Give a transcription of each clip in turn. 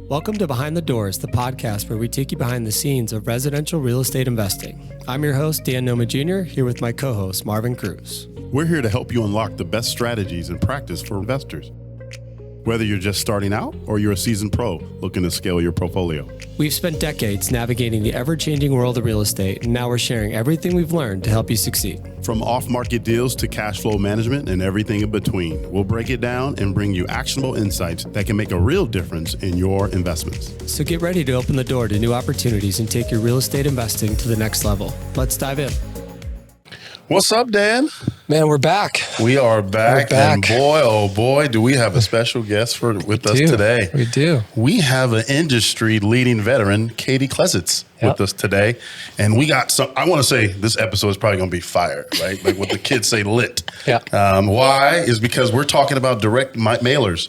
Welcome to Behind the Doors, the podcast where we take you behind the scenes of residential real estate investing. I'm your host, Dan Noma Jr., here with my co-host, Marvin Cruz. We're here to help you unlock the best strategies and practice for investors. Whether you're just starting out or you're a seasoned pro looking to scale your portfolio. We've spent decades navigating the ever-changing world of real estate, and now we're sharing everything we've learned to help you succeed. From off-market deals to cash flow management and everything in between, we'll break it down and bring you actionable insights that can make a real difference in your investments. So get ready to open the door to new opportunities and take your real estate investing to the next level. Let's dive in. What's up, Dan? Man, we're back. We are back. And boy, oh boy, do we have a special guest with us today. We do. We have an industry leading veteran, Katy Klesitz, with us today. And we got some, I want to say this episode is probably going to be fire, right? Like what the kids say, lit. Yeah. Why? Is because we're talking about direct mailers,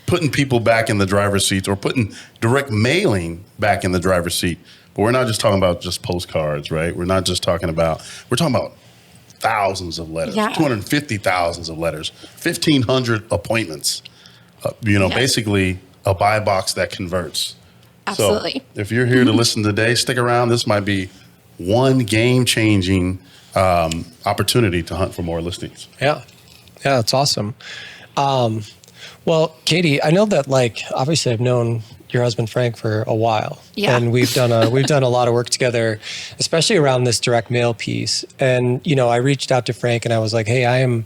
putting people back in the driver's seats or putting direct mailing back in the driver's seat. But we're not just talking about just postcards, right? We're talking about thousands of letters, 250,000 of letters, 1,500 appointments, basically a buy box that converts. Absolutely. So if you're here to listen today, stick around. This might be one game-changing opportunity to hunt for more listings. Yeah, it's awesome. Well, Katy, I know that obviously I've known your husband Frank for a while, and we've done a lot of work together, especially around this direct mail piece. And I reached out to Frank and I was like, "Hey, I'm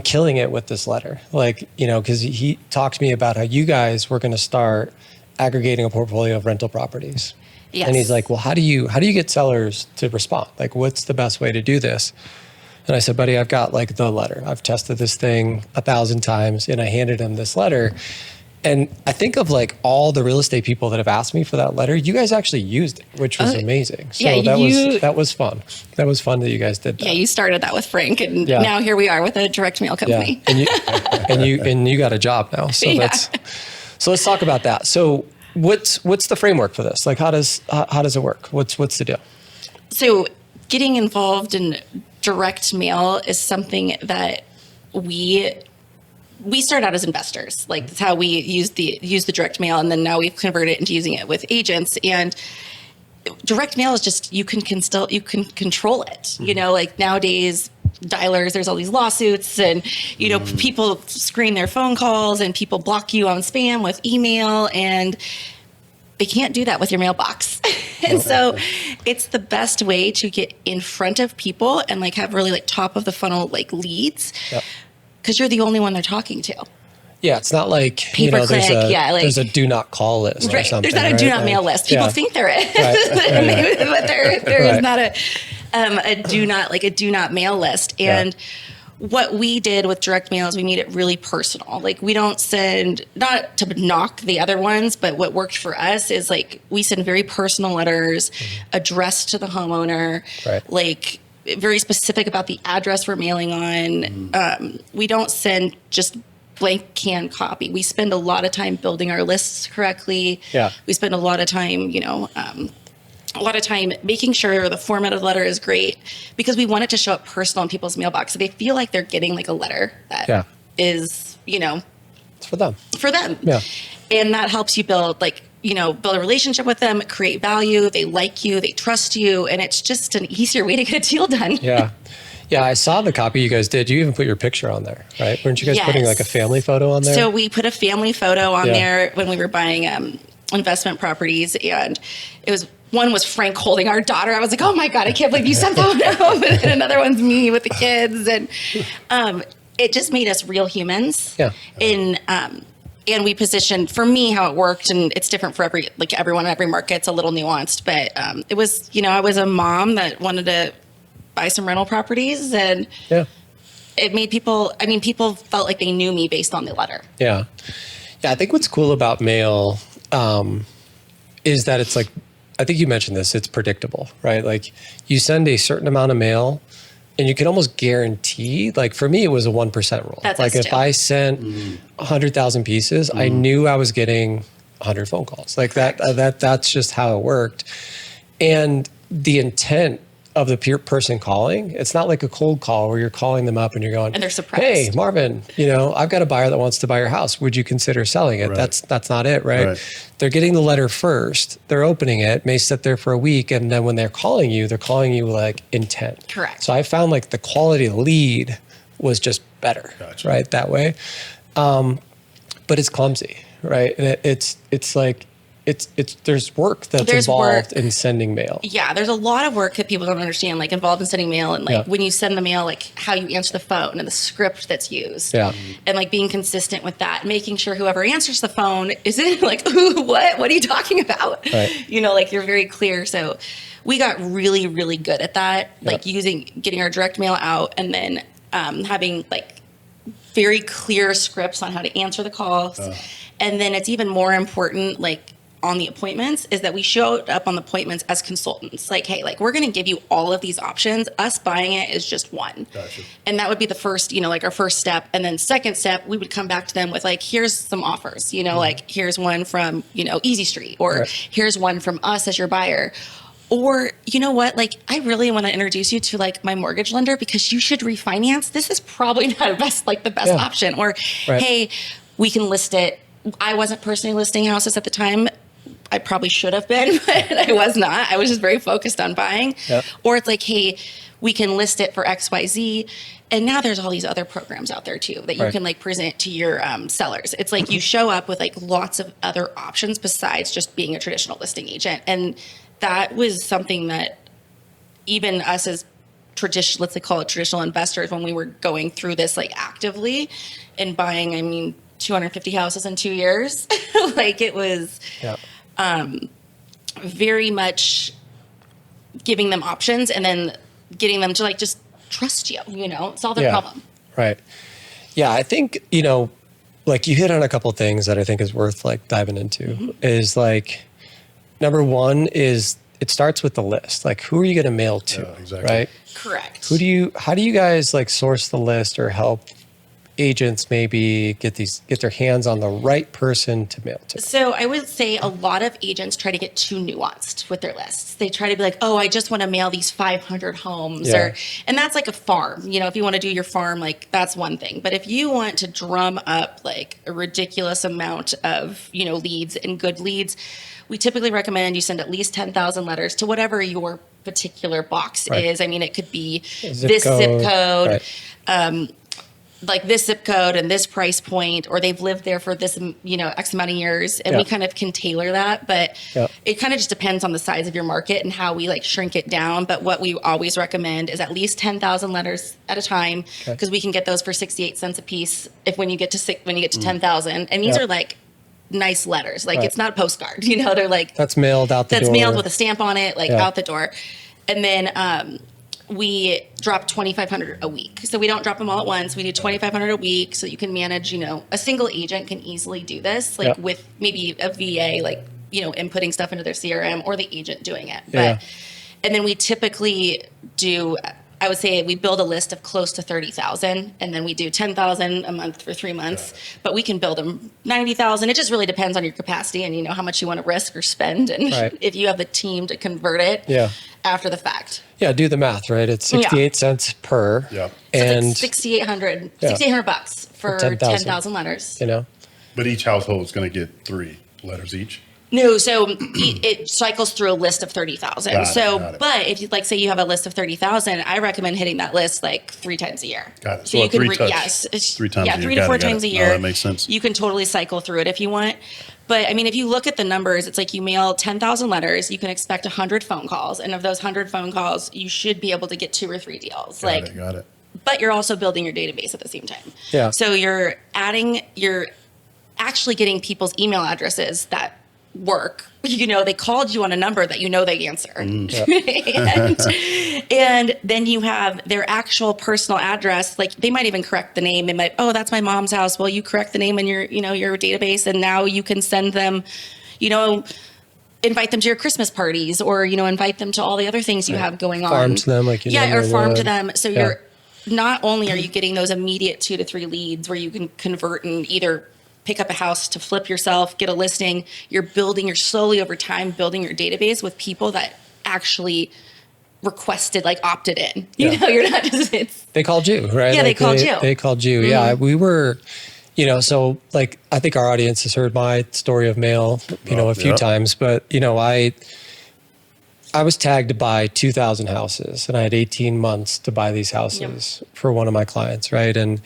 killing it with this letter," because he talked to me about how you guys were going to start aggregating a portfolio of rental properties. Yes. And he's like, "Well, how do you get sellers to respond? What's the best way to do this?" And I said, "Buddy, I've got the letter. I've tested this thing 1,000 times," and I handed him this letter. And I think of all the real estate people that have asked me for that letter, you guys actually used it, which was amazing. So that was fun. That was fun that you guys did that. Yeah, you started that with Frank, and now here we are with a direct mail company. Yeah. And you got a job now. So so let's talk about that. So what's the framework for this? How does it work? What's the deal? So getting involved in direct mail is something that we started out as investors. That's how we use the direct mail, and then now we've converted it into using it with agents. And direct mail is just you can control it. Mm-hmm. Nowadays, dialers, there's all these lawsuits, and people screen their phone calls, and people block you on spam with email, and they can't do that with your mailbox. And so it's the best way to get in front of people and have really top of the funnel leads. Yep. Because you're the only one they're talking to. Yeah, it's not there's a do not call list or something. There's not a do not mail list. People think there is, but there is not a do not mail list. And what we did with direct mail is we made it really personal. We don't send, not to knock the other ones, but what worked for us is we send very personal letters addressed to the homeowner, very specific about the address we're mailing on. We don't send just blank canned copy. We spend a lot of time building our lists correctly. Yeah. We spend a lot of time, making sure the format of the letter is great, because we want it to show up personal in people's mailbox. So they feel like they're getting a letter that is, it's for them. Yeah. And that helps you build build a relationship with them, create value. They like you, they trust you, and it's just an easier way to get a deal done. Yeah. I saw the copy you guys did. You even put your picture on there, right? Weren't you guys putting a family photo on there? So we put a family photo on there when we were buying investment properties, and one was Frank holding our daughter. I was like, "Oh my God, I can't believe you sent that one home." And then another one's me with the kids, and it just made us real humans. Yeah. And we positioned, for me, how it worked, and it's different for everyone in every market. It's a little nuanced, but it was, I was a mom that wanted to buy some rental properties, and it made people felt like they knew me based on the letter. Yeah. I think what's cool about mail is that it's I think you mentioned this, it's predictable, right? You send a certain amount of mail, and you can almost guarantee, for me, it was a 1% rule. That's if I sent 100,000 pieces, I knew I was getting 100 phone calls. That's just how it worked. And the intent of the person calling. It's not like a cold call where you're calling them up and you're going, and they're surprised. Hey, Marvin, I've got a buyer that wants to buy your house. Would you consider selling it? Right. That's not it, right? They're getting the letter first. They're opening it, may sit there for a week. And then when they're calling you like intent. Correct. So I found like the quality of lead was just better, right? That way. But it's clumsy, right? And it's like, there's work that's involved in sending mail. Yeah, there's a lot of work that people don't understand, like involved in sending mail, and like when you send the mail, like how you answer the phone and the script that's used. Yeah. And like being consistent with that, making sure whoever answers the phone isn't like, ooh, what are you talking about? Right. Like you're very clear. So we got really, really good at that, like getting our direct mail out, and then having like very clear scripts on how to answer the calls. And then it's even more important, like on the appointments, is that we showed up on the appointments as consultants. Like, hey, like we're going to give you all of these options. Us buying it is just one. Gotcha. And that would be the first, like our first step. And then second step, we would come back to them with like, here's some offers, like here's one from, Easy Street, or here's one from us as your buyer. Or, you know what, like, I really want to introduce you to like my mortgage lender because you should refinance. This is probably not the best option. Or, hey, we can list it. I wasn't personally listing houses at the time. I probably should have been, but I was not. I was just very focused on buying. Yep. Or it's like, hey, we can list it for XYZ. And now there's all these other programs out there too that you can like present to your sellers. It's like you show up with like lots of other options besides just being a traditional listing agent. And that was something that even us as let's call it traditional investors, when we were going through this like actively and buying, 250 houses in 2 years, like it was very much giving them options and then getting them to like just trust you, solve their problem. Right. Yeah, I think, like you hit on a couple of things that I think is worth like diving into is like, number one is it starts with the list. Like, who are you going to mail to? Exactly. Right. Correct. How do you guys like source the list or help agents maybe get their hands on the right person to mail to? So I would say a lot of agents try to get too nuanced with their lists. They try to be like, oh, I just want to mail these 500 homes, and that's like a farm. If you want to do your farm, like that's one thing. But if you want to drum up like a ridiculous amount of, leads and good leads, we typically recommend you send at least 10,000 letters to whatever your particular box is. It could be zip code. Like this zip code and this price point, or they've lived there for this, X amount of years. And we kind of can tailor that, but it kind of just depends on the size of your market and how we like shrink it down. But what we always recommend is at least 10,000 letters at a time, because we can get those for 68 cents a piece when you get to 10,000. And these are like nice letters. Like it's not a postcard, they're like, that's mailed out the door. That's mailed with a stamp on it, like out the door. And then, we drop 2,500 a week. So we don't drop them all at once. We do 2,500 a week. So you can manage, a single agent can easily do this, like with maybe a VA, like, inputting stuff into their CRM, or the agent doing it. But, and then we typically do, I would say we build a list of close to 30,000, and then we do 10,000 a month for 3 months, but we can build them 90,000. It just really depends on your capacity and, how much you want to risk or spend. And if you have the team to convert it after the fact. Yeah. Do the math, right? It's 68 cents per. Yeah. And so it's like $6,800 for 10,000 letters. But each household is going to get 3 letters each. No, so it cycles through a list of 30,000. But if you say you have a list of 30,000, I recommend hitting that list like 3 times a year. Got it. So you can 3 times. 3 times. Yeah, 3 to 4 times a year. No, that makes sense. You can totally cycle through it if you want. But if you look at the numbers, it's like you mail 10,000 letters, you can expect 100 phone calls, and of those 100 phone calls, you should be able to get 2 or 3 deals. Got it. But you're also building your database at the same time. Yeah. So you're actually getting people's email addresses that work. They called you on a number that they answer. And then you have their actual personal address. Like they might even correct the name. They might, that's my mom's house. Well, you correct the name in your, your database, and now you can send them, invite them to your Christmas parties, or, invite them to all the other things you have going on. Farm to them, like or farm to them. So you're not only are you getting those immediate 2 to 3 leads where you can convert and either pick up a house to flip yourself, get a listing, you're slowly over time building your database with people that actually requested, like opted in. You know, you're not just, they called you, right? Yeah, like they called you. Yeah, we were, you know, so like, I think our audience has heard my story of mail, you know, a few times, but you know, I was tagged to buy 2,000 houses, and I had 18 months to buy these houses for one of my clients, right? And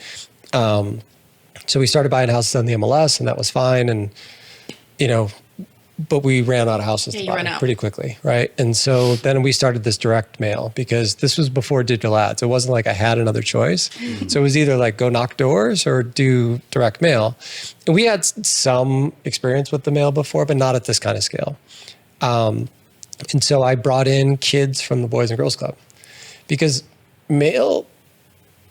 so we started buying houses on the MLS, and that was fine. And, you know, but we ran out of houses to buy pretty quickly, right? And so then we started this direct mail, because this was before digital ads. It wasn't like I had another choice. So it was either like go knock doors or do direct mail. And we had some experience with the mail before, but not at this kind of scale. And so I brought in kids from the Boys and Girls Club, because mail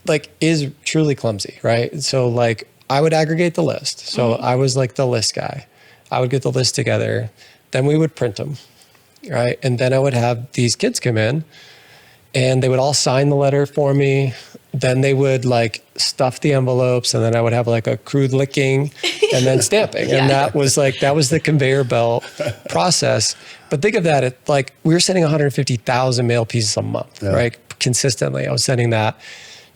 like is truly clumsy, right? So like I would aggregate the list. So I was like the list guy. I would get the list together, then we would print them, right? And then I would have these kids come in, and they would all sign the letter for me. Then they would like stuff the envelopes, and then I would have like a crude licking and then stamping. And that was the conveyor belt process. But think of that, like we were sending 150,000 mail pieces a month, right? Consistently, I was sending that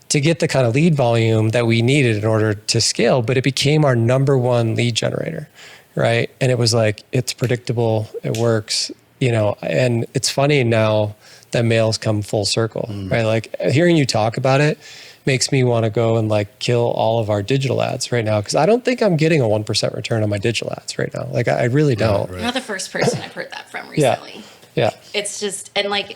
to get the kind of lead volume that we needed in order to scale, but it became our number one lead generator. Right. And it was like, it's predictable. It works, you know, and it's funny now that mail's come full circle, right? Like hearing you talk about it makes me want to go and like kill all of our digital ads right now. Cause I don't think I'm getting a 1% return on my digital ads right now. Like I really don't. You're not the first person I've heard that from recently. Yeah. It's just, and like,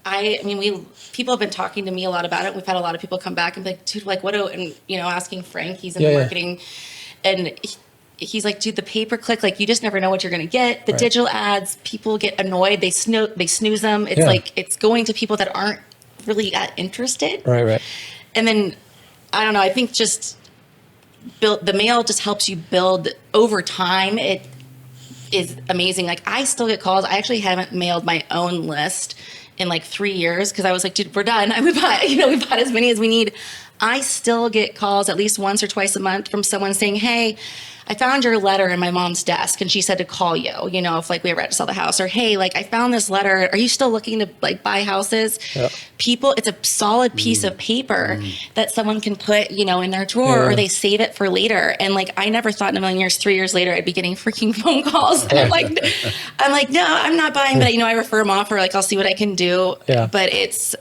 I mean, people have been talking to me a lot about it. We've had a lot of people come back and be like, dude, like and you know, asking Frank, he's in marketing, and he's like, dude, the pay-per-click, like you just never know what you're going to get. The digital ads, people get annoyed. They snooze them. It's like, it's going to people that aren't really that interested. Right. And then, I don't know, I think just the mail just helps you build over time. It is amazing. Like I still get calls. I actually haven't mailed my own list in like 3 years, because I was like, dude, we're done. We bought as many as we need. I still get calls at least once or twice a month from someone saying, hey, I found your letter in my mom's desk and she said to call you, you know, if like we ever had to sell the house, or, hey, like I found this letter. Are you still looking to like buy houses? Yep. People, it's a solid piece of paper that someone can put, you know, in their drawer or they save it for later. And like, I never thought in a million years, 3 years later, I'd be getting freaking phone calls. And I'm like, no, I'm not buying, but you know, I refer them off, or like, I'll see what I can do. Yeah. But it's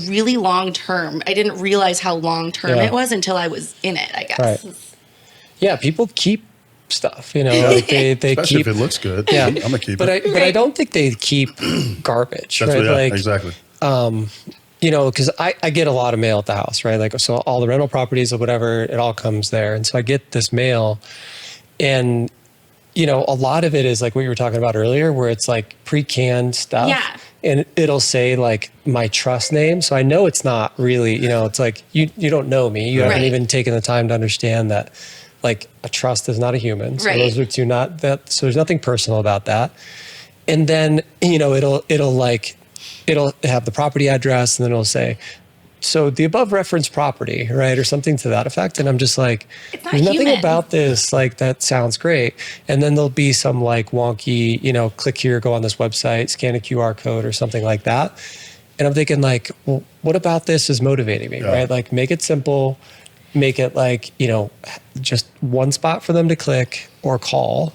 really long-term. I didn't realize how long-term it was until I was in it, I guess. Right. Yeah, people keep stuff, you know, like they especially keep, if it looks good. Yeah, I'm gonna keep but it. But I don't think they keep garbage, That's right? like exactly. You know, because I get a lot of mail at the house, right? Like, so all the rental properties or whatever, it all comes there, and so I get this mail, and you know, a lot of it is like what you were talking about earlier, where it's like pre-canned stuff. Yeah. And it'll say like my trust name. So I know it's not really, you know, it's like you don't know me. You haven't even taken the time to understand that like a trust is not a human. So those are two not that. So there's nothing personal about that. And then, you know, it'll have the property address, and then it'll say, so the above referenced property, right? Or something to that effect. And I'm just like, there's nothing about this, like, that sounds great. And then there'll be some like wonky, you know, click here, go on this website, scan a QR code or something like that. And I'm thinking like, well, what about this is motivating me, right? Like make it simple, make it like, you know, just one spot for them to click or call,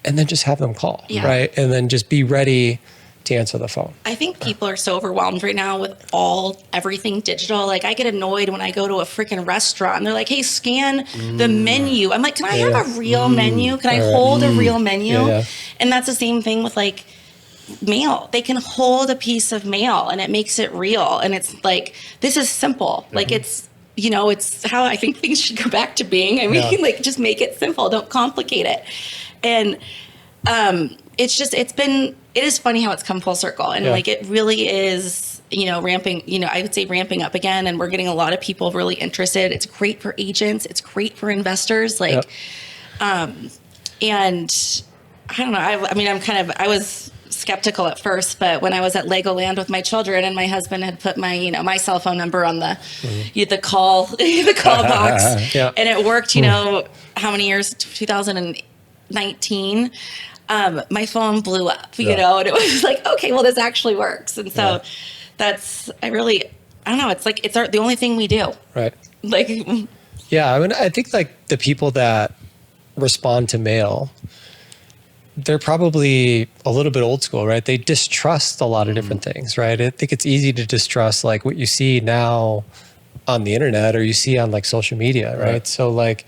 and then just have them call, right? And then just be ready to answer the phone. I think people are so overwhelmed right now with everything digital. Like I get annoyed when I go to a freaking restaurant and they're like, hey, scan the menu. I'm like, can I have a real menu? Can I hold a real menu? And that's the same thing with like mail. They can hold a piece of mail and it makes it real. And it's like, this is simple. Like it's, you know, it's how I think things should go back to being. I mean, like just make it simple. Don't complicate it. And it is funny how it's come full circle. And like, it really is, you know, I would say ramping up again. And we're getting a lot of people really interested. It's great for agents. It's great for investors. Like, and I don't know. I was skeptical at first, but when I was at Legoland with my children and my husband had put my cell phone number on the call box and it worked, you know, how many years, 2019. my phone blew up, you know, and it was like, okay, well, this actually works. And so I don't know. It's like, it's the only thing we do. Right. Like, yeah. I mean, I think like the people that respond to mail, they're probably a little bit old school, right? They distrust a lot of different things, right? I think it's easy to distrust like what you see now on the internet or you see on like social media, right? So like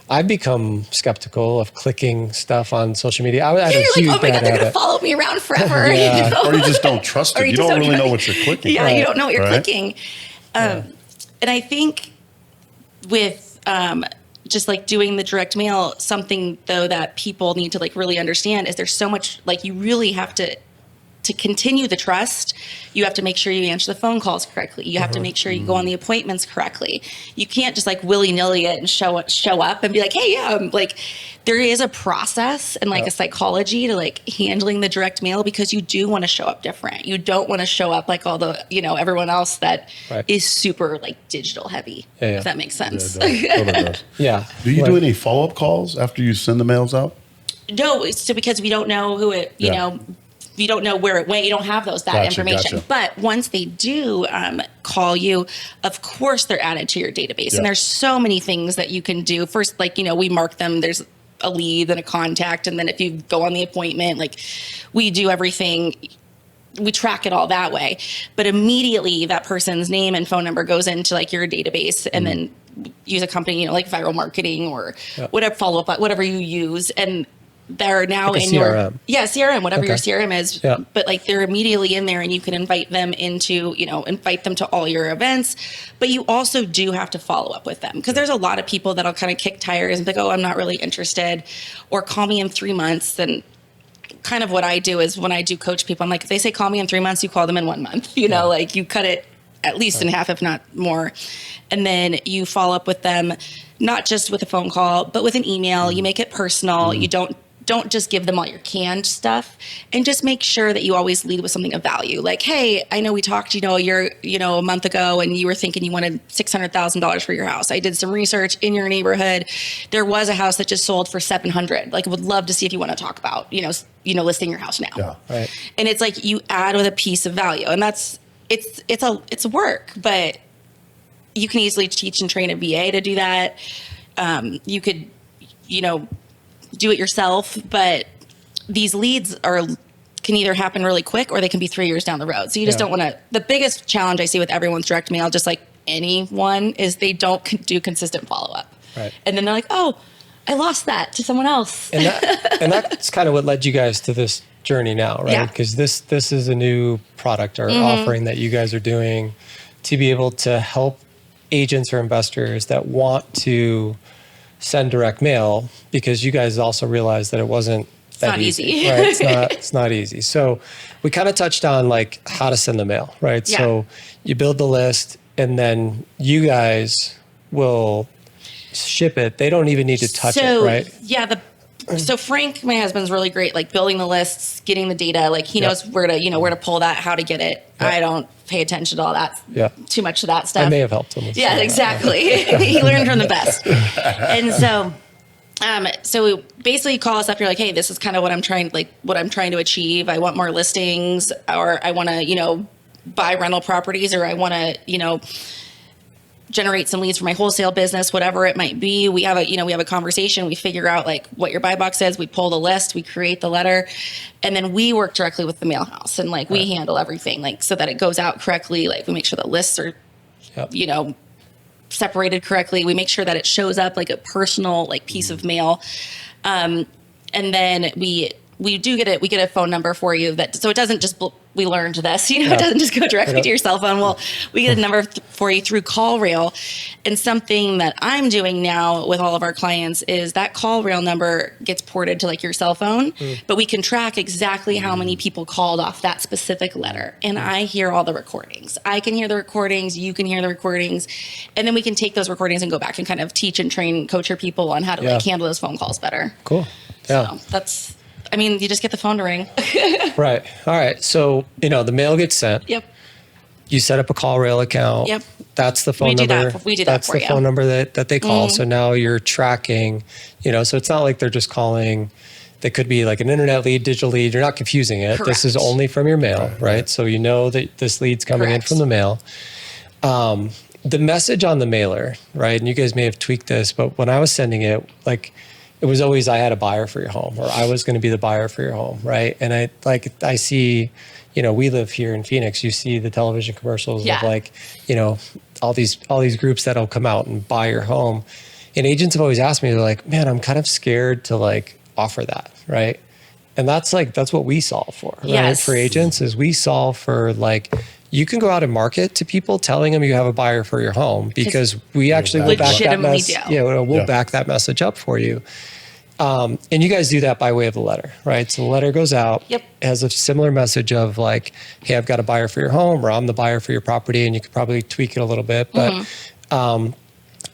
I've become skeptical of clicking stuff on social media. I had a huge like, oh my God, they're going to follow me around forever. You know? Or you just don't trust it. You don't really know what you're clicking. Yeah, you don't know what you're clicking. And I think with just like doing the direct mail, something though that people need to like really understand is there's so much, like you really have to continue the trust, you have to make sure you answer the phone calls correctly. You have to make sure you go on the appointments correctly. You can't just like willy-nilly it and show up and be like, hey, yeah, like there is a process and like a psychology to like handling the direct mail because you do want to show up different. You don't want to show up like all the, you know, everyone else that is super like digital heavy, if that makes sense. Yeah. Do you do any follow-up calls after you send the mails out? No, so because we don't know who it, you know, you don't know where it went. You don't have that information. Gotcha. But once they do call you, of course they're added to your database. And there's so many things that you can do. First, like, you know, we mark them. There's a lead and a contact. And then if you go on the appointment, like we do everything. We track it all that way. But immediately that person's name and phone number goes into like your database and then use a company, you know, like Viral Marketing or whatever follow-up, whatever you use. And they're now like in CRM. Your CRM, whatever your CRM is, but like they're immediately in there and you can invite them to all your events, but you also do have to follow up with them because there's a lot of people that'll kind of kick tires and be like, oh, I'm not really interested, or call me in 3 months. And kind of what I do is when I do coach people, I'm like, if they say call me in 3 months, you call them in 1 month, you know, like you cut it at least in half, if not more. And then you follow up with them, not just with a phone call, but with an email. You make it personal. You don't just give them all your canned stuff, and just make sure that you always lead with something of value. Like, hey, I know we talked, a month ago and you were thinking you wanted $600,000 for your house. I did some research in your neighborhood. There was a house that just sold for $700,000. Like, would love to see if you want to talk about, listing your house now. Yeah. Right. And it's like you add with a piece of value, and it's work, but you can easily teach and train a VA to do that. You could, do it yourself, but these leads can either happen really quick or they can be 3 years down the road. So you just don't want to. The biggest challenge I see with everyone's direct mail, just like anyone, is they don't do consistent follow up. Right. And then they're like, oh, I lost that to someone else. And that's kind of what led you guys to this journey now, right? Yeah. Because this is a new product or offering that you guys are doing to be able to help agents or investors that want to send direct mail, because you guys also realized that it wasn't that easy. Right? It's not easy. So we kind of touched on like how to send the mail, right? Yeah. So you build the list and then you guys will ship it. They don't even need to touch it, right? Yeah. So Frank, my husband's really great, like building the lists, getting the data, like he knows where to pull that, how to get it. Yep. I don't pay attention to all that, too much of that stuff. I may have helped him. Yeah, exactly. He learned from the best. And so, so basically you call us up, you're like, hey, this is kind of what I'm trying to achieve. I want more listings, or I want to, buy rental properties, or I want to, generate some leads for my wholesale business, whatever it might be. We have a conversation. We figure out like what your buy box is. We pull the list, we create the letter, and then we work directly with the mail house, and like we handle everything like so that it goes out correctly. Like we make sure the lists are, separated correctly. We make sure that it shows up like a personal like piece of mail. And then we do get it. We get a phone number for you so it doesn't just, we learned this, it doesn't just go directly to your cell phone. Well, we get a number for you through CallRail. And something that I'm doing now with all of our clients is that CallRail number gets ported to like your cell phone, but we can track exactly how many people called off that specific letter. And I hear all the recordings. I can hear the recordings. You can hear the recordings. And then we can take those recordings and go back and kind of teach and train, coach your people on how to like handle those phone calls better. Cool. Yeah. So you just get the phone to ring. Right. All right. So, the mail gets sent. Yep. You set up a CallRail account. Yep. That's the phone number. We do that for you. That's the phone number that they call. So now you're tracking, so it's not like they're just calling They could be like an internet lead, digital lead. You're not confusing it. Correct. This is only from your mail, right? So you know that this lead's coming in from the mail. The message on the mailer, right? And you guys may have tweaked this, but when I was sending it, like it was always, I had a buyer for your home, or I was going to be the buyer for your home, right? And I see, you know, we live here in Phoenix. You see the television commercials of like, you know, all these groups that'll come out and buy your home. And agents have always asked me, they're like, man, I'm kind of scared to like offer that, right? And that's what we solve for, right? Yes. For agents is we solve for like, you can go out and market to people telling them you have a buyer for your home, because we actually will back that we'll back that message up for you. And you guys do that by way of the letter, right? So the letter goes out, has a similar message of like, hey, I've got a buyer for your home, or I'm the buyer for your property, and you could probably tweak it a little bit, but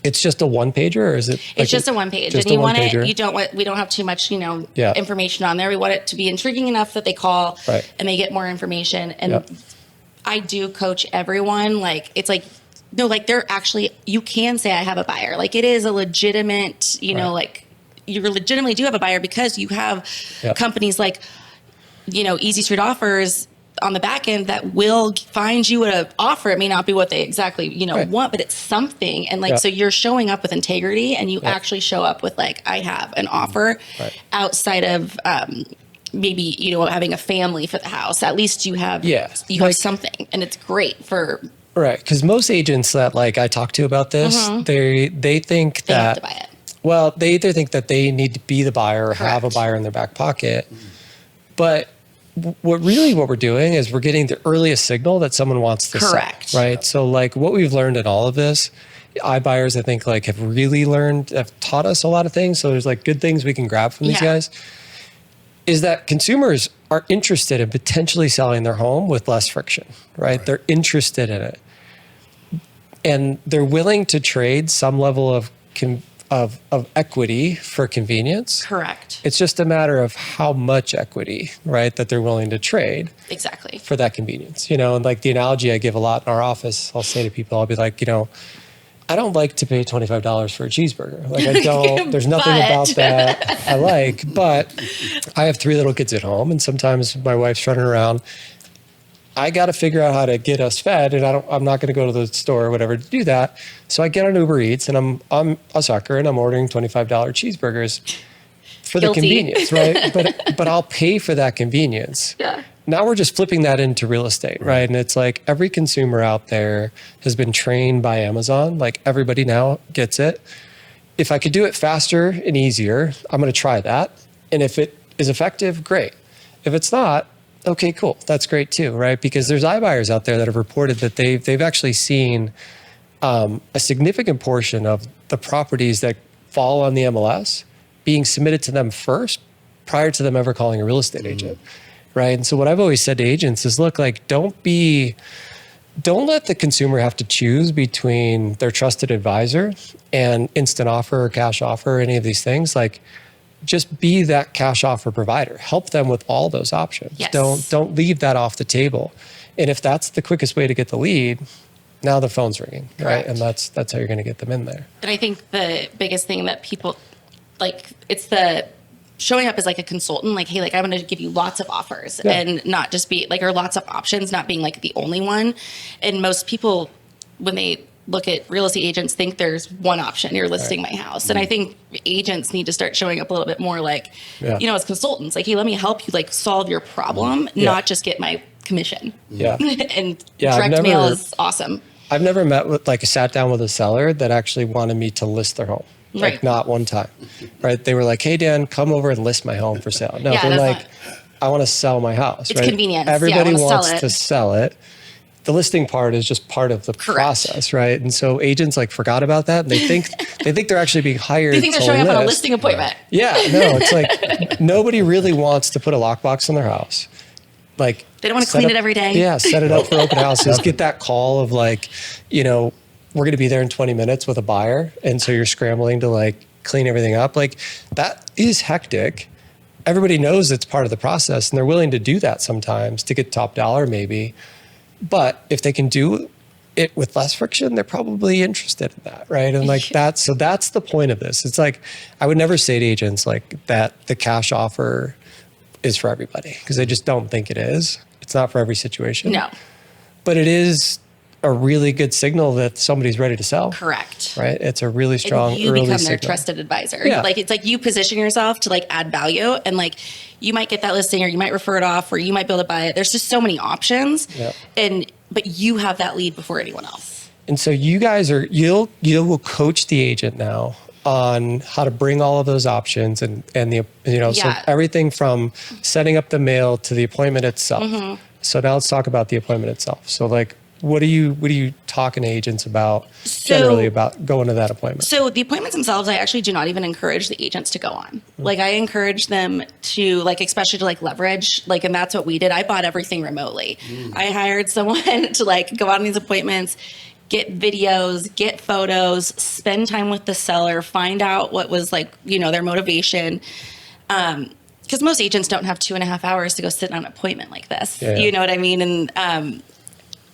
it's just a one pager, or is it? It's just a one page, and you want it. We don't have too much, information on there. We want it to be intriguing enough that they call and they get more information. And I do coach everyone. Like it's like, no, like they're actually, you can say I have a buyer. Like it is a legitimate, like you legitimately do have a buyer, because you have companies like, Easy Street Offers on the back end that will find you an offer. It may not be what they exactly, want, but it's something. And like, so you're showing up with integrity, and you actually show up with like, I have an offer outside of, maybe, having a family for the house. At least you have, have something, and it's great for. Right. Cause most agents that like I talk to about this, they think they that, have to buy it. Well, they either think that they need to be the buyer or have a buyer in their back pocket. But what we're doing is we're getting the earliest signal that someone wants to sell, right? So like what we've learned in all of this, iBuyers, I think like have taught us a lot of things. So there's like good things we can grab from these guys, is that consumers are interested in potentially selling their home with less friction, right? They're interested in it. And they're willing to trade some level of equity for convenience. Correct. It's just a matter of how much equity, right, that they're willing to trade. Exactly. For that convenience. And like the analogy I give a lot in our office, I'll say to people, I'll be like, I don't like to pay $25 for a cheeseburger. Like I don't, there's nothing about that I like, but I have 3 little kids at home, and sometimes my wife's running around. I got to figure out how to get us fed, and I'm not going to go to the store or whatever to do that. So I get on Uber Eats, and I'm a sucker, and I'm ordering $25 cheeseburgers for the convenience, right? But I'll pay for that convenience. Yeah. Now we're just flipping that into real estate, right? And it's like every consumer out there has been trained by Amazon. Like everybody now gets it. If I could do it faster and easier, I'm going to try that. And if it is effective, great. If it's not, okay, cool. That's great too, right? Because there's iBuyers out there that have reported that they've actually seen a significant portion of the properties that fall on the MLS being submitted to them first prior to them ever calling a real estate agent, right? And so what I've always said to agents is, look, like don't let the consumer have to choose between their trusted advisor and instant offer or cash offer, or any of these things. Like, just be that cash offer provider. Help them with all those options. Yes. Don't leave that off the table. And if that's the quickest way to get the lead, now the phone's ringing, right? And that's how you're going to get them in there. And I think the biggest thing that people like, it's the showing up as like a consultant, like, hey, like I'm going to give you lots of offers and not just be like, or lots of options, not being like the only one. And most people, when they look at real estate agents, think there's one option, you're listing my house. And I think agents need to start showing up a little bit more like, as consultants, like, hey, let me help you like solve your problem, not just get my commission. And direct mail is awesome. I've never sat down with a seller that actually wanted me to list their home. Like not one time, right? They were like, hey, Dan, come over and list my home for sale. No, they're like, I want to sell my house. It's convenience. Everybody wants to sell it. The listing part is just part of the process, right? And so agents like forgot about that. And they think they're actually being hired. They think they're showing up on a listing appointment. Yeah, no, it's like nobody really wants to put a lockbox in their house. Like they don't want to clean it every day. Yeah, set it up for open houses. Get that call of like, we're going to be there in 20 minutes with a buyer, and so you're scrambling to like clean everything up. Like that is hectic. Everybody knows it's part of the process, and they're willing to do that sometimes to get top dollar maybe. But if they can do with less friction, they're probably interested in that, right? And like that's the point of this. It's like, I would never say to agents like that the cash offer is for everybody, because I just don't think it is. It's not for every situation. No. But it is a really good signal that somebody's ready to sell. Correct. Right? It's a really strong and you early become signal. their trusted advisor. Yeah. Like, it's like you position yourself to like add value, and like you might get that listing, or you might refer it off, or you might be able to buy it. There's just so many options. Yep. But you have that lead before anyone else. And so you guys you will coach the agent now on how to bring all of those options and the, so everything from setting up the mail to the appointment itself. Mm-hmm. So now let's talk about the appointment itself. So like, what are you talking to agents about generally about going to that appointment? So the appointments themselves, I actually do not even encourage the agents to go on. Mm-hmm. Like, I encourage them to like, especially to like leverage, like, and that's what we did. I bought everything remotely. I hired someone to like go out on these appointments, get videos, get photos, spend time with the seller, find out what was like, their motivation. Because most agents don't have 2.5 hours to go sit on an appointment like this. Yeah. You know what I mean? And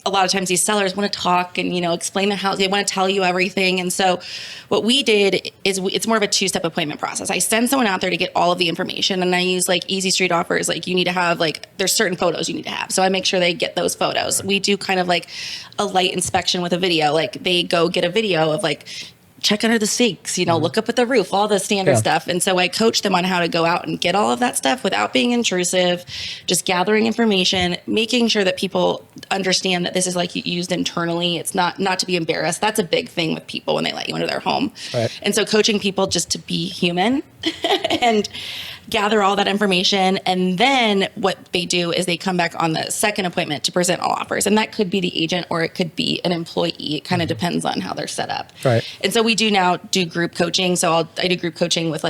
a lot of times these sellers want to talk and, explain their house. They want to tell you everything. And so what we did is it's more of a 2-step appointment process. I send someone out there to get all of the information, and I use like easy street offers. Like, you need to have there's certain photos you need to have. So I make sure they get those photos. Right. We do kind of like a light inspection with a video. Like, they go get a video of like, check under the sinks, look up at the roof, all the standard stuff. And so I coach them on how to go out and get all of that stuff without being intrusive, just gathering information, making sure that people understand that this is like used internally. It's not to be embarrassed. That's a big thing with people when they let you into their home. Right. And so coaching people just to be human and gather all that information. And then what they do is they come back on the second appointment to present all offers. And that could be the agent or it could be an employee. It kind of depends on how they're set up. Right. And so we do now do group coaching. So I do group coaching with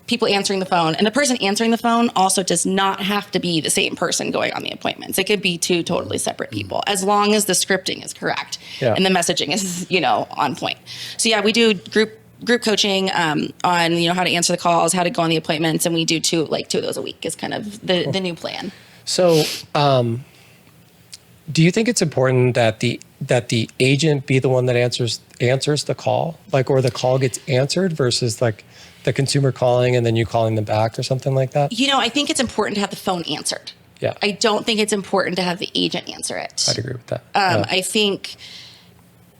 people answering the phone. And the person answering the phone also does not have to be the same person going on the appointments. It could be 2 totally separate people, as long as the scripting is correct and the messaging is, on point. So yeah, we do group coaching on how to answer the calls, how to go on the appointments, and we do 2 of those a week is kind of the new plan. So do you think it's important that the agent be the one that answers the call, or the call gets answered versus like the consumer calling and then you calling them back or something like that? I think it's important to have the phone answered. Yeah. I don't think it's important to have the agent answer it. I'd agree with that. I think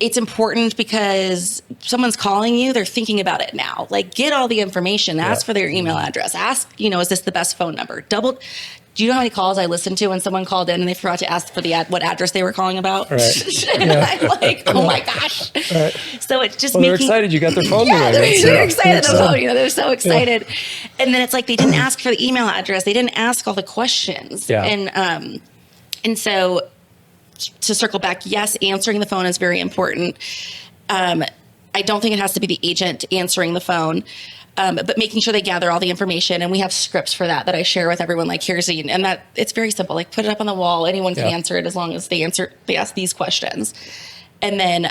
it's important because someone's calling you, they're thinking about it now. Like, get all the information, ask for their email address, ask, is this the best phone number? Do you know how many calls I listened to when someone called in and they forgot to ask for what address they were calling about? Right. I'm like, oh my gosh. Right. So it's just they're excited you got their phone. They're excited on the phone. They're so excited. Yeah. And then it's like, they didn't ask for the email address. They didn't ask all the questions. Yeah. And so to circle back, yes, answering the phone is very important. I don't think it has to be the agent answering the phone. But making sure they gather all the information, and we have scripts for that I share with everyone. Like, and that it's very simple. Like, put it up on the wall. Anyone can answer it as long as they ask these questions. And then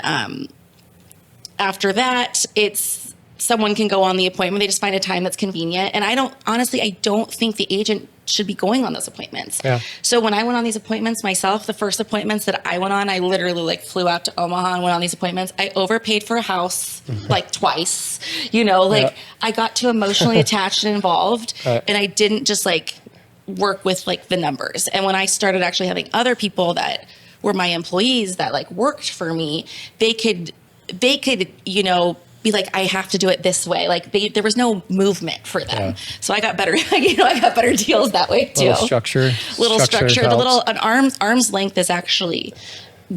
after that, it's someone can go on the appointment. They just find a time that's convenient. And I don't think the agent should be going on those appointments. Yeah. So when I went on these appointments myself, the first appointments that I went on, I literally flew out to Omaha and went on these appointments. I overpaid for a house twice, I got too emotionally attached and involved, and I didn't just work with the numbers. And when I started actually having other people that were my employees that worked for me, they could, be like, I have to do it this way. There was no movement for them. Yeah. So I got better, I got better deals that way too. Little structure. An arm's length is actually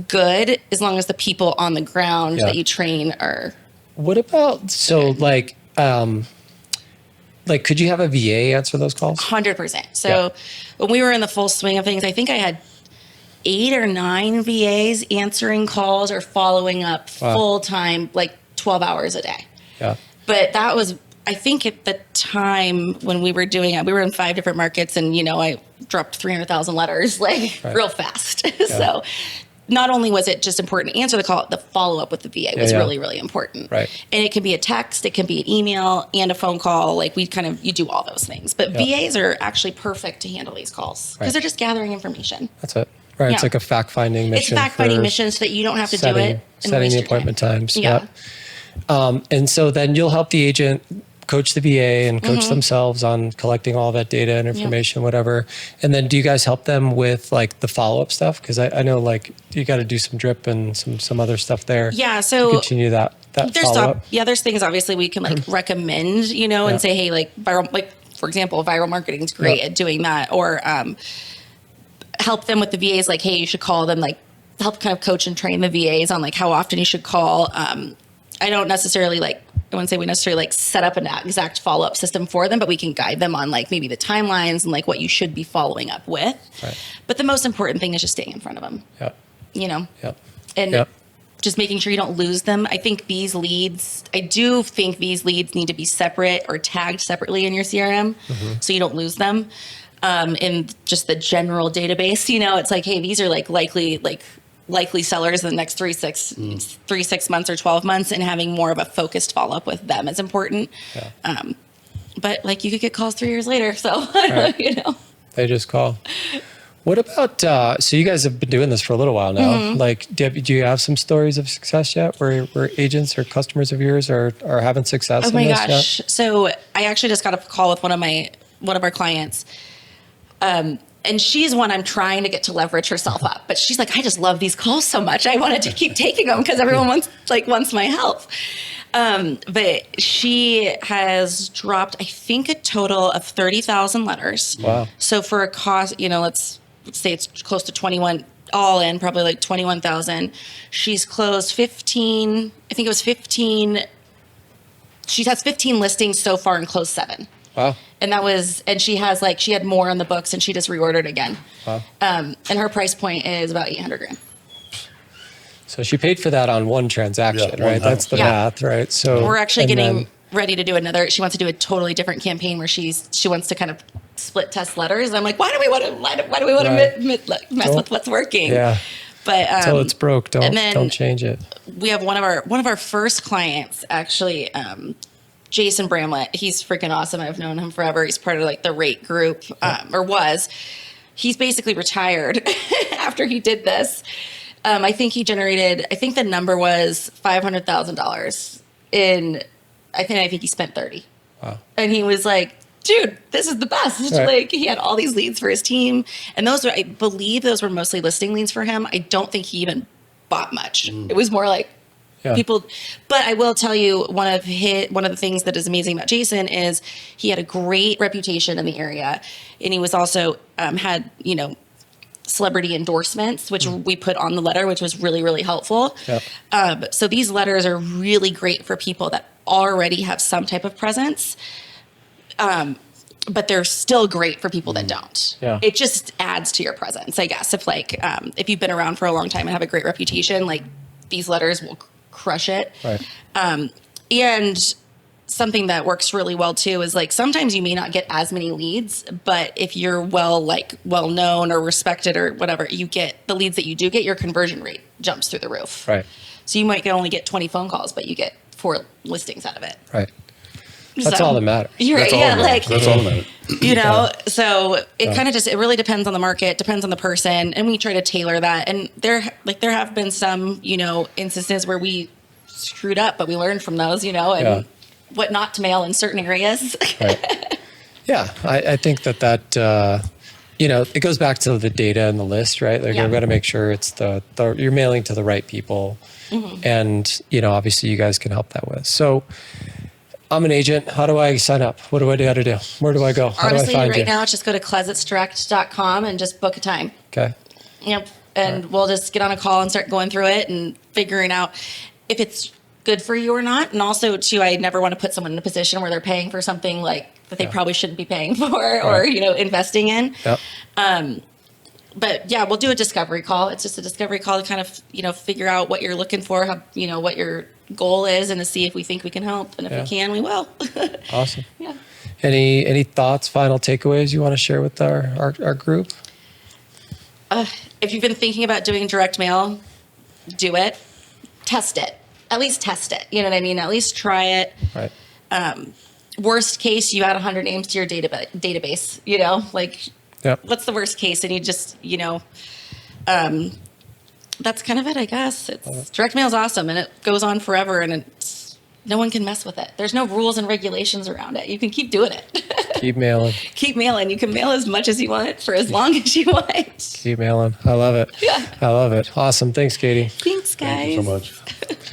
good as long as the people on the ground that you train are. What about, could you have a VA answer those calls? 100%. So when we were in the full swing of things, I think I had 8 or 9 VAs answering calls or following up full time, 12 hours a day. Yeah. But that was, I think at the time when we were doing it, we were in 5 different markets, and, I dropped 300,000 letters real fast. Yeah. So not only was it just important to answer the call, the follow up with the VA was really, really important. Right. And it can be a text, it can be an email and a phone call. You do all those things. But VAs are actually perfect to handle these calls because they're just gathering information. That's it. Right. Yeah. It's like a fact-finding mission. It's a fact-finding mission so that you don't have to do it. Setting the appointment times. Yeah. And so then you'll help the agent coach the VA and coach themselves on collecting all that data and information, whatever. And then do you guys help them with like the follow-up stuff? Because I know like you got to do some drip and some other stuff there. Yeah. So continue that follow-up. There's things obviously we can like recommend, and say, hey, like viral, like for example, viral marketing is great at doing that, or help them with the VAs. Like, hey, you should call them, like help kind of coach and train the VAs on like how often you should call. I don't necessarily I wouldn't say we necessarily like set up an exact follow-up system for them, but we can guide them on like maybe the timelines and like what you should be following up with. Right. But the most important thing is just staying in front of them. Yeah. And just making sure you don't lose them. I think these leads need to be separate or tagged separately in your CRM so you don't lose them. In just the general database, it's like, hey, these are like likely sellers in the next 3 6 months or 12 months, and having more of a focused follow-up with them is important. But like you could get calls 3 years later, so they just call. What about so you guys have been doing this for a little while now, like do you have some stories of success yet where agents or customers of yours are having success? Oh my gosh. So I actually just got a call with one of our clients, and she's one I'm trying to get to leverage herself up. But she's like, I just love these calls so much. I wanted to keep taking them because everyone wants my help. But she has dropped, I think, a total of 30,000 letters. Wow. So for a cost, let's say it's close to 21, all in, probably like 21,000. She's closed 15, I think it was 15. She has 15 listings so far and closed 7. Wow. And she had more on the books and she just reordered again. Wow. And her price point is about $800,000. So she paid for that on one transaction, right? That's the math, right? So we're actually getting ready to do another. She wants to do a totally different campaign where she wants to kind of split test letters. And I'm like, why do we want to mess with what's working? Yeah. But until it's broke, don't change it. We have one of our first clients actually. Jason Bramlett, he's freaking awesome. I've known him forever. He's part of like the rate group, or was. He's basically retired after he did this. I think the number was $500,000 I think he spent 30. Wow. And he was like, dude, this is the best. Right. Like he had all these leads for his team. And I believe those were mostly listing leads for him. I don't think he even bought much. It was more like, people, but I will tell you one of the things that is amazing about Jason is he had a great reputation in the area, and he was also had celebrity endorsements, which we put on the letter, which was really, really helpful. So these letters are really great for people that already have some type of presence, but they're still great for people that don't. It just adds to your presence, I guess. If you've been around for a long time and have a great reputation, like these letters will crush it. Right. And something that works really well too is like sometimes you may not get as many leads, but if you're well known or respected or whatever, you get the leads that you do get, your conversion rate jumps through the roof. Right. So you might only get 20 phone calls, but you get 4 listings out of it. Right. That's all that matters. That's all that matters. So it kind of it really depends on the market, depends on the person, and we try to tailor that. And there have been some, instances where we screwed up, but we learned from those, and what not to mail in certain areas. Right. Yeah, I think that it goes back to the data and the list, right? Like you've got to make sure it's you're mailing to the right people, and obviously you guys can help that with. So. I'm an agent. How do I sign up? What do I got to do? Where do I go? How Honestly, do I find right now, just go to klesitzdirect.com and just book a time. Okay. Yep. And we'll just get on a call and start going through it and figuring out if it's good for you or not. And also, too, I never want to put someone in a position where they're paying for something like that they probably shouldn't be paying for or, investing in. Yep. But yeah, we'll do a discovery call. It's just a discovery call to kind of, figure out what you're looking for, how, what your goal is, and to see if we think we can help. And if we can, we will. Awesome. Yeah. Any thoughts, final takeaways you want to share with our group? If you've been thinking about doing direct mail, do it. Test it. At least test it. You know what I mean? At least try it. Right. Worst case, you add 100 names to your database, What's the worst case? And you just, that's kind of it, I guess. Direct mail is awesome, and it goes on forever, and no one can mess with it. There's no rules and regulations around it. You can keep doing it. Keep mailing. Keep mailing. You can mail as much as you want for as long as you want. Keep mailing. I love it. Yeah. I love it. Awesome. Thanks, Katy. Thanks, guys. Thank you so much.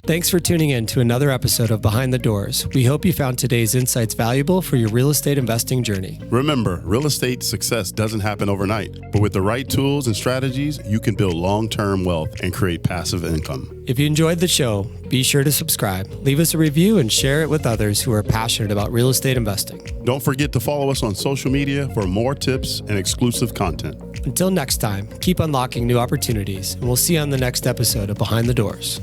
Thanks for tuning in to another episode of Behind the Doors. We hope you found today's insights valuable for your real estate investing journey. Remember, real estate success doesn't happen overnight, but with the right tools and strategies, you can build long-term wealth and create passive income. If you enjoyed the show, be sure to subscribe, leave us a review, and share it with others who are passionate about real estate investing. Don't forget to follow us on social media for more tips and exclusive content. Until next time, keep unlocking new opportunities, and we'll see you on the next episode of Behind the Doors.